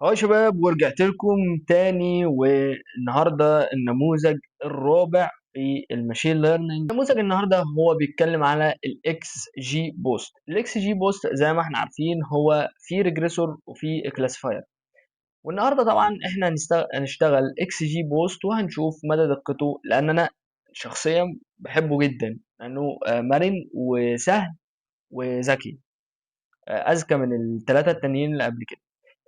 اهو يا شباب، ورجعت لكم تاني. والنهارده النموذج الرابع في الماشين ليرنينج. نموذج النهارده هو بيتكلم على الاكس جي بوست. الاكس جي بوست زي ما احنا عارفين هو في ريجريسور وفي كلاسيفاير. والنهارده طبعا احنا هنشتغل اكس جي بوست وهنشوف مدى دقته، لان انا شخصيا بحبه جدا لانه مرن وسهل وذكي، اذكى من الثلاثه التانيين اللي قبل كده.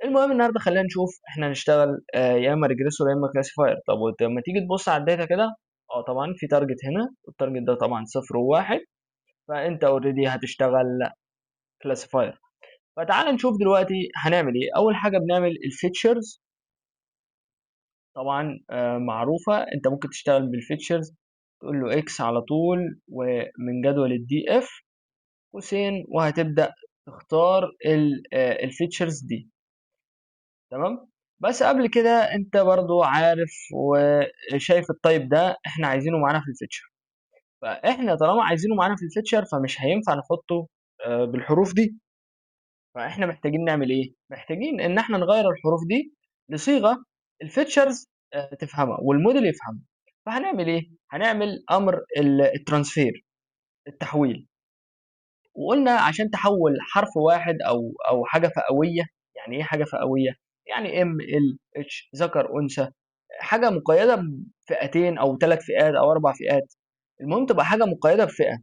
المهم النهارده خلينا نشوف احنا هنشتغل يا اما ريجريسور يا اما كلاسيفاير. طب لما تيجي تبص على الداتا كده، طبعا في تارجت هنا، والتارجت ده طبعا صفر وواحد، فانت اوريدي هتشتغل كلاسيفاير. فتعال نشوف دلوقتي هنعمل ايه. اول حاجه بنعمل الفيتشرز. طبعا معروفه، انت ممكن تشتغل بالفيتشرز، تقول له اكس على طول ومن جدول الدي اف قوسين، وهتبدا تختار الفيتشرز دي. تمام. بس قبل كده انت برضو عارف وشايف التايب ده احنا عايزينه معانا في الفيتشر. فاحنا طالما عايزينه معانا في الفيتشر فمش هينفع نحطه بالحروف دي. فاحنا محتاجين نعمل ايه؟ محتاجين ان احنا نغير الحروف دي لصيغة الفيتشرز تفهمها والموديل يفهمها. فهنعمل ايه؟ هنعمل امر الترانسفير، التحويل. وقلنا عشان تحول حرف واحد او حاجة فئوية. يعني ايه حاجة فئوية؟ يعني ام ال اتش، ذكر انثى، حاجة مقيدة بفئتين أو 3 فئات أو 4 فئات. المهم تبقى حاجة مقيدة بفئة.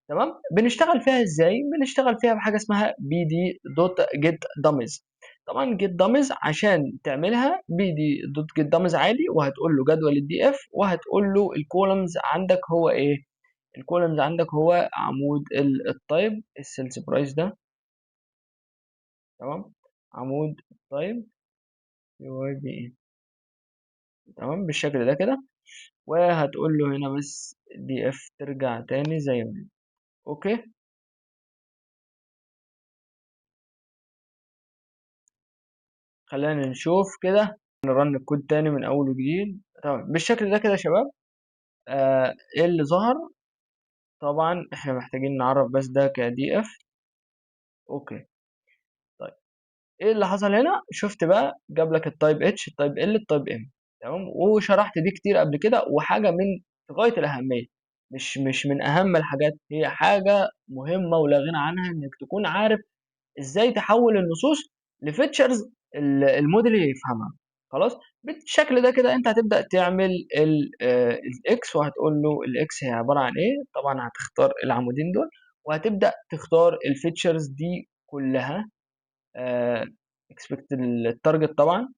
تمام. بنشتغل فيها إزاي؟ بنشتغل فيها بحاجة اسمها بي دي دوت جيت داميز. طبعا جيت داميز عشان تعملها بي دي دوت جيت داميز عادي، وهتقول له جدول الدي اف، وهتقول له الكولمز عندك هو ايه. الكولمز عندك هو عمود التايب السيلز برايس ده. تمام. عمود التايب يوري ايه. تمام بالشكل ده كده. وهتقول له هنا بس دي اف ترجع تاني زي ما هي. اوكي. خلينا نشوف كده، نرن الكود تاني من اول وجديد. تمام بالشكل ده كده يا شباب. ايه اللي ظهر؟ طبعا احنا محتاجين نعرف بس ده كدي اف. اوكي. طيب ايه اللي حصل هنا؟ شفت بقى جاب لك التايب اتش، التايب ال، التايب ام. تمام. وشرحت دي كتير قبل كده، وحاجه من غايه الاهميه، مش من اهم الحاجات، هي حاجه مهمه ولا غنى عنها، انك تكون عارف ازاي تحول النصوص لفيتشرز الموديل يفهمها. خلاص. بالشكل ده كده انت هتبدا تعمل الاكس، وهتقول له الاكس هي عباره عن ايه. طبعا هتختار العمودين دول، وهتبدا تختار الفيتشرز دي كلها. اكسبكت التارجت طبعا.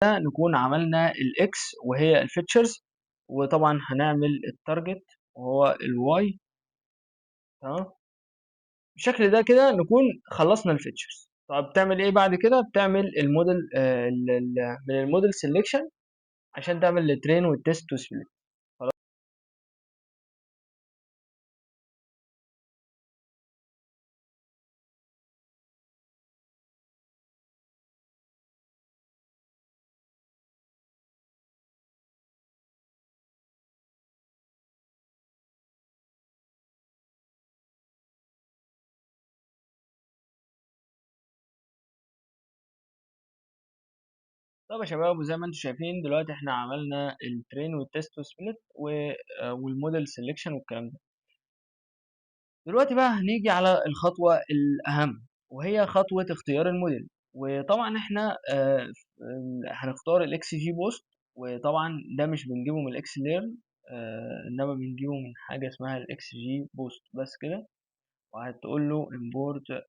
ده نكون عملنا الاكس وهي الفيتشرز، وطبعا هنعمل التارجت وهو الواي. تمام. بالشكل ده كده نكون خلصنا الفيتشرز. طب بتعمل ايه بعد كده؟ بتعمل الموديل من الموديل سيلكشن عشان تعمل الترين والتيست وسبليت. خلاص. طب يا شباب، وزي ما انتم شايفين دلوقتي احنا عملنا الترين والتيست وسبليت والموديل سيلكشن والكلام ده. دلوقتي بقى هنيجي على الخطوة الأهم، وهي خطوة اختيار الموديل. وطبعا احنا هنختار الاكس جي بوست. وطبعا ده مش بنجيبه من الاكس ليرن، انما بنجيبه من حاجة اسمها الاكس جي بوست بس كده. وهتقول له import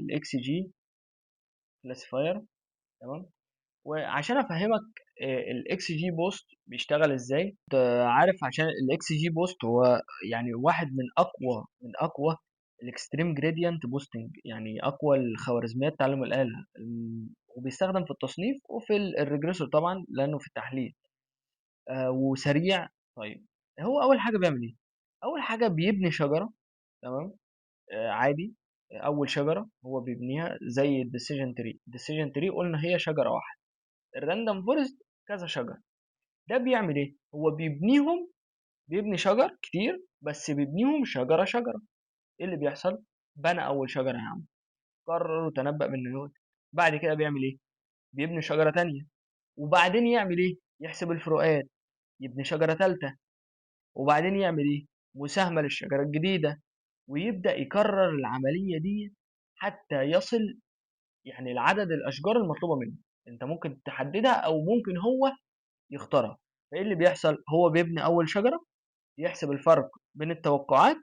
الاكس جي كلاسيفاير. تمام. وعشان افهمك الاكس جي بوست بيشتغل ازاي، انت عارف عشان الاكس جي بوست هو يعني واحد من اقوى الاكستريم جريدينت بوستنج، يعني اقوى الخوارزميات تعلم الاله. وبيستخدم في التصنيف وفي الريجريسور طبعا لانه في التحليل. وسريع. طيب هو اول حاجه بيعمل ايه؟ اول حاجه بيبني شجره. تمام. عادي. اول شجره هو بيبنيها زي الديسيجن تري. الديسيجن تري قلنا هي شجره واحده. الراندوم فورست كذا شجره. ده بيعمل ايه؟ هو بيبنيهم، بيبني شجر كتير، بس بيبنيهم شجرة شجرة. ايه اللي بيحصل؟ بنى اول شجرة يا عم، قرر وتنبأ بالنيوت. بعد كده بيعمل ايه؟ بيبني شجرة تانية، وبعدين يعمل ايه؟ يحسب الفروقات، يبني شجرة تالتة، وبعدين يعمل ايه؟ مساهمة للشجرة الجديدة، ويبدأ يكرر العملية دي حتى يصل يعني لعدد الأشجار المطلوبة منه. انت ممكن تحددها او ممكن هو يختارها. فايه اللي بيحصل؟ هو بيبني اول شجرة، يحسب الفرق بين التوقعات،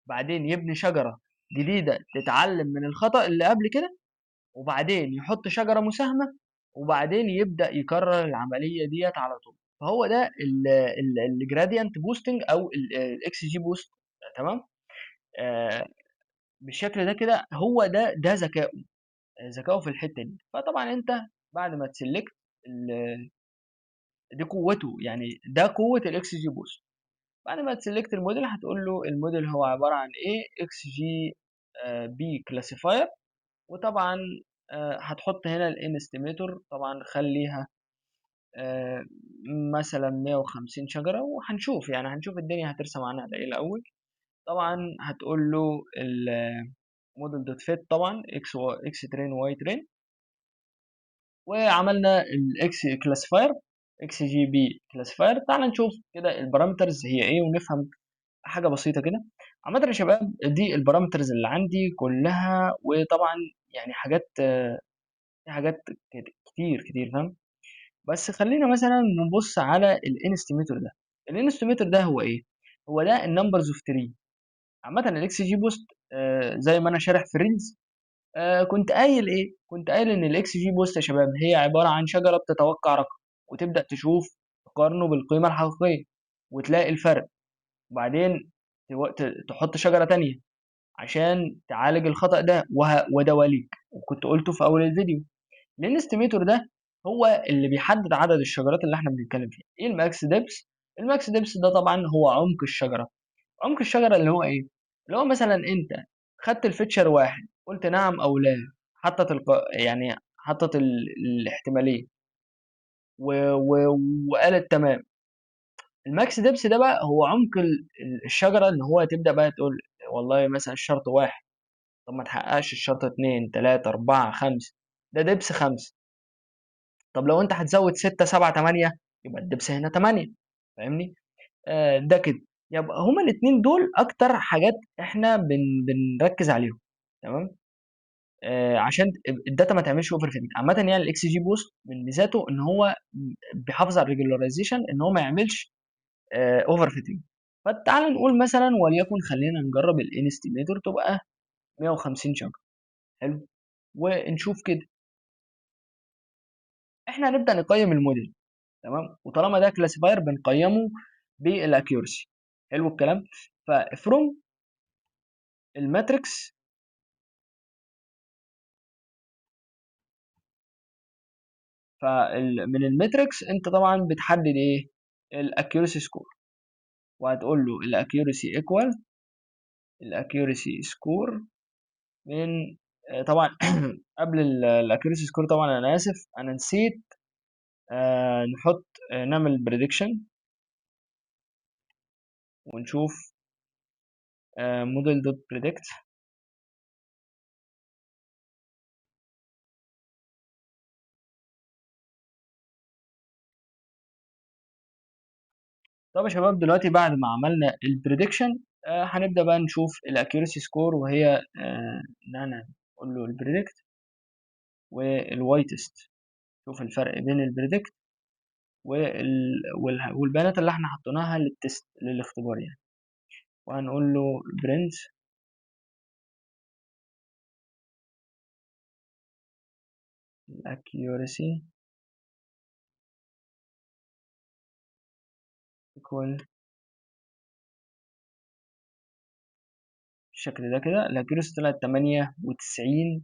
بعدين يبني شجرة جديدة تتعلم من الخطأ اللي قبل كده، وبعدين يحط شجرة مساهمة، وبعدين يبدأ يكرر العملية ديت على طول. فهو ده الجراديانت بوستنج او الاكس جي بوست. تمام. آه، بالشكل ده كده هو ده ذكائه، ذكائه في الحتة دي. فطبعا انت بعد ما تسلكت دي قوته، يعني ده قوة الاكس جي بوست. بعد ما تسلكت الموديل هتقول له الموديل هو عبارة عن ايه؟ اكس جي بي كلاسيفاير. وطبعا هتحط هنا الانستيميتور، طبعا خليها آه، مثلا 150 شجرة، وهنشوف يعني هنشوف الدنيا هترسم عنها على ايه الأول. طبعا هتقول له الموديل دوت فيت، طبعا اكس ترين واي ترين، وعملنا الاكس كلاسيفاير، اكس جي بي كلاسيفاير. تعال نشوف كده البارامترز هي ايه ونفهم حاجة بسيطة كده. عامة يا شباب دي البارامترز اللي عندي كلها، وطبعا يعني حاجات في حاجات كتير كتير، فاهم؟ بس خلينا مثلا نبص على الانستيميتور ده. الانستيميتور ده هو ايه؟ هو ده النمبرز اوف تري. عامة الاكس جي بوست زي ما انا شارح في ريلز، كنت قايل ايه؟ كنت قايل ان الاكس جي بوست يا شباب هي عبارة عن شجرة بتتوقع رقم، وتبدأ تشوف تقارنه بالقيمة الحقيقية وتلاقي الفرق، وبعدين تحط شجرة تانية عشان تعالج الخطأ ده ودواليك، وكنت قلته في اول الفيديو. الاستيميتور ده هو اللي بيحدد عدد الشجرات اللي احنا بنتكلم فيها. ايه الماكس ديبس؟ الماكس ديبس ده طبعا هو عمق الشجره. عمق الشجره اللي هو ايه؟ اللي هو مثلا انت خدت الفيتشر واحد، قلت نعم او لا، يعني حطت الاحتماليه و... وقالت تمام. الماكس ديبس ده بقى هو عمق الشجره، ان هو تبدا بقى تقول والله مثلا الشرط واحد، طب ما تحققش الشرط اتنين تلاتة أربعة خمسة، ده دبس خمسة. طب لو انت هتزود ستة سبعة تمانية، يبقى الدبس هنا تمانية. فاهمني؟ ده كده. يبقى هما الاتنين دول اكتر حاجات احنا بنركز عليهم. تمام. عشان الداتا ما تعملش اوفر فيتنج. عامه يعني الاكس جي بوست من ميزاته ان هو بيحافظ على الريجولاريزيشن، ان هو ما يعملش اوفر فيتنج. فتعال نقول مثلا وليكن خلينا نجرب الانستيميتور تبقى 150 شجره. حلو. ونشوف كده احنا هنبدا نقيم الموديل. تمام. وطالما ده كلاسيفاير بنقيمه بالاكيورسي. حلو الكلام. ففروم الماتريكس، من الماتريكس انت طبعا بتحدد ايه؟ الاكيورسي سكور. وهتقول له الاكيورسي ايكوال الاكيورسي سكور من طبعا قبل الاكيورسي سكور، طبعا انا اسف انا نسيت نحط نعمل بريدكشن ونشوف موديل دوت بريدكت. طب يا شباب دلوقتي بعد ما عملنا البريدكشن هنبدأ بقى نشوف الاكيورسي سكور، وهي ان انا اقول له البريدكت والواي تيست. شوف الفرق بين البريدكت والبيانات اللي احنا حطيناها للتست للاختبار يعني. وهنقول له برنت accuracy equal بالشكل ده كده. الاكيورسي طلعت 98%.